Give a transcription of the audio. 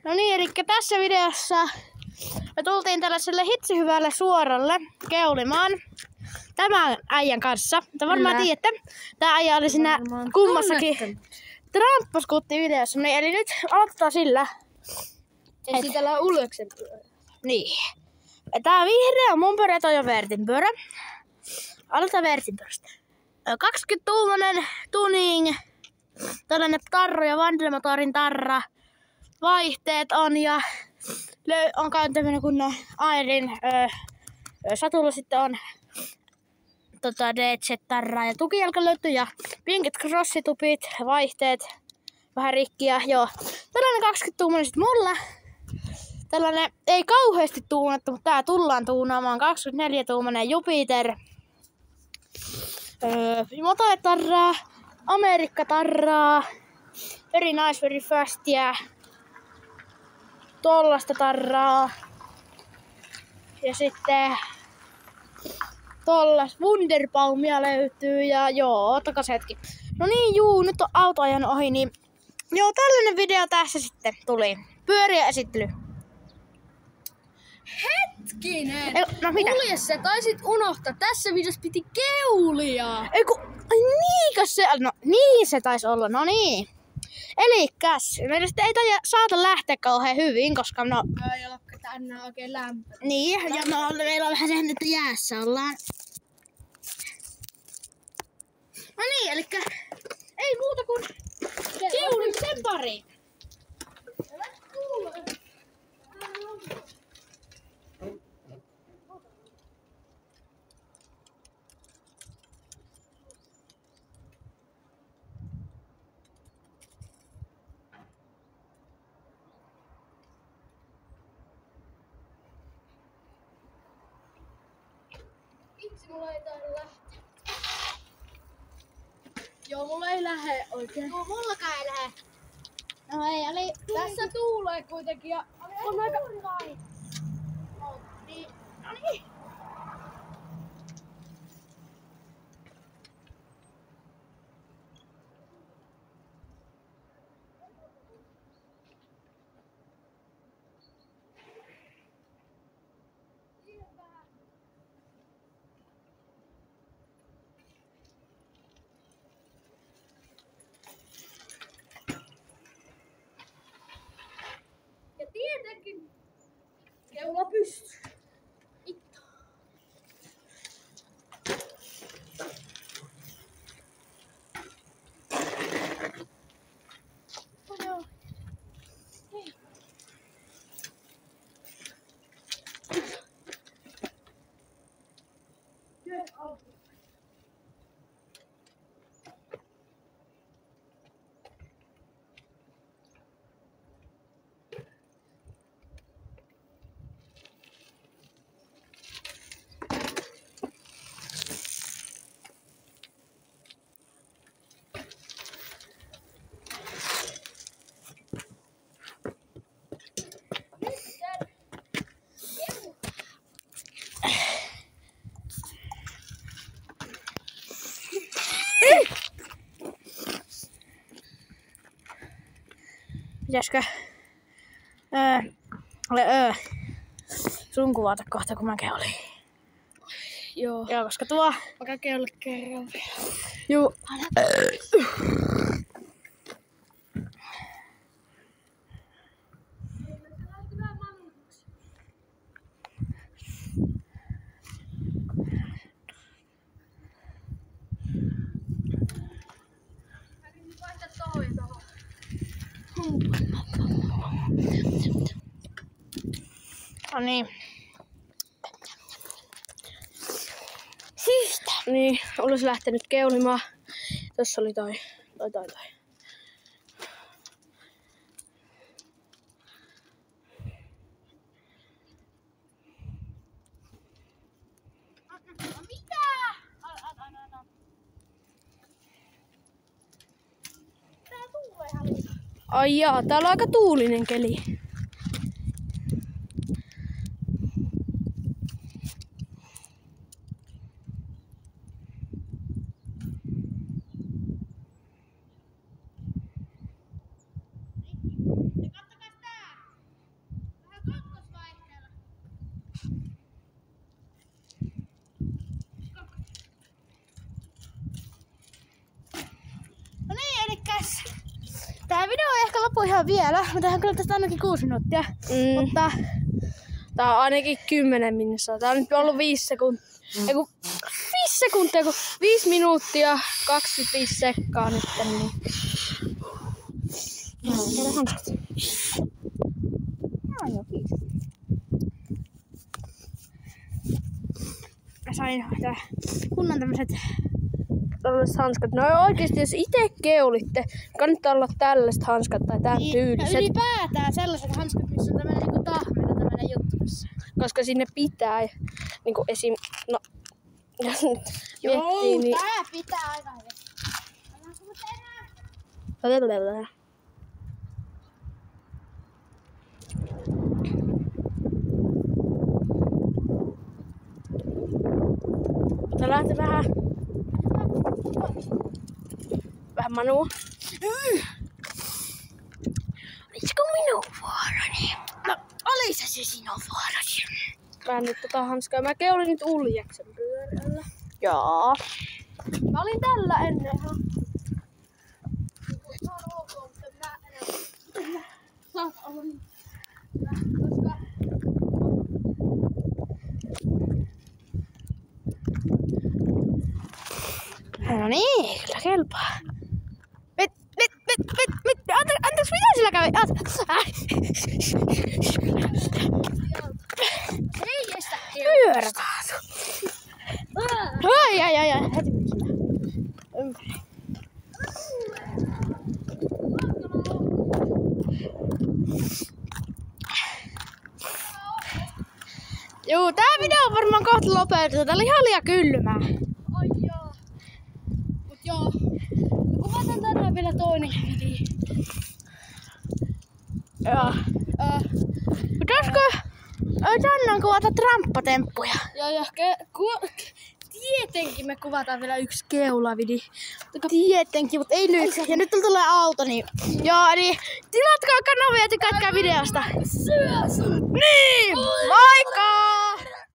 No niin, eli tässä videossa me tultiin tällaiselle hitsihyvälle suoralle keulimaan tämän äijän kanssa. Te varmaan tiedätte, tää äijä oli siinä kummassakin Tramppaskutti-videossa. Niin, eli nyt aloitetaan sillä. Ei siitä ole Ulleksen pyörä. Niin. Tää vihreä on mun pyörä, toi on Vertin pyörä. Aloitetaan Vertin pyörästä. 20-tuumainen tuning. Tällainen tarro ja vandelmotorin tarra. Vaihteet on ja on käynyt tämmönen kunnon Airin satulla sitten on DZ-tarraa ja tukijalka löytyy ja pinkit crossitupit, vaihteet, vähän rikkiä, joo. Tällainen 20-tuumainen sit mulla. Tällainen ei kauheasti tuunattu, mutta tää tullaan tuunaamaan 24-tuumainen Jupiter. Motoetarraa, Amerikka-tarraa, very nice, very fast ja tollasta tarraa. Ja sitten tollas Wunderbaumia löytyy ja joo, ottakas hetki. No niin, nyt on auto ajanut ohi, niin joo, tällainen video tässä sitten tuli. Pyöriä esittely. Hetkinen! No mitä? Kulje, sä taisit unohtaa. Tässä videossa piti keulia. Ai niinkäs se, no niin se taisi olla, no niin. Elikkäs, meillä sitten ei saata lähteä kauhean hyvin, koska no... Ei ole tänään oikein lämpö. Niin, ja no, meillä on vähän sen, että jäässä ollaan. No niin, elikkä ei muuta kuin keulimisen pariin. Vitsi, mulla ei taida lähteä. Joo, mulla ei lähe oikein. No, mullakaan ei lähe. No ei, oli... Tässä tuulee kuitenkin ja on aika... No niin. Ja tietenkin keula pystyy. Itto. Joo. Hei. Pitäisikö sun kuvata kohta, kun mä keulin? Joo. Joo, koska tuo... Mä keula kerran vielä. Juu. No niin. Syystä. Niin, olisi lähtenyt keulimaan. Tässä oli toi. Mitä? Tää tuulee ihan liikaa. Ai jaa, täällä on aika tuulinen keli. Ja kattokas tää! ehkä lopu ihan vielä. Mä tehdään kyllä tästä ainakin 6 minuuttia. Mutta tää on ainakin 10 minuuttia. Tää on nyt ollut 5 sekuntia. 5 sekuntia, kun 5 minuuttia 25 sekkaa nyt. Niin. Heillä hanskat. Joo, kiitos. Mä sain kunnan tämmöset Tällaiset hanskat. No oikeesti, jos ite keulitte, kannattaa olla tällaiset hanskat tai tän tyyliset. Ylipäätään sellaiset hanskat, missä on tämmönen niinku tahmena tämmönen juttu tässä. Koska sinne pitää niinku esim... No, jos nyt Joo, miettii, niin... tää pitää aika hyvin. Tää lähti vähän manua. Olisiko minun vuoroni? No, oli se sinun vuoroni. Mä en nyt hanskaa. Mä keulin nyt Uljaksen pyörällä. Joo. Mä olin tällä ennenhan. No niin, kyllä kelpaa. Anteeksi, mitä sillä kävi? Ei estä Pyörä taas. Ai. Heti meni sinne ympäri. Juu, tää video on varmaan kohta lopetettu. Tää oli ihan liian kylmää. Ai joo. Mut joo. Kuvataan tänään vielä toinen video. Joo. Pitäisikö tänään kuvata tramppatemppuja? Ja tietenkin me kuvataan vielä yksi keulavideo. Tietenkin, mutta ei nyt. Ja nyt tulee auto, niin... Joo, eli tilatkaa kanavia ja tykätkää videosta. Syö sun! Niin! Moikka!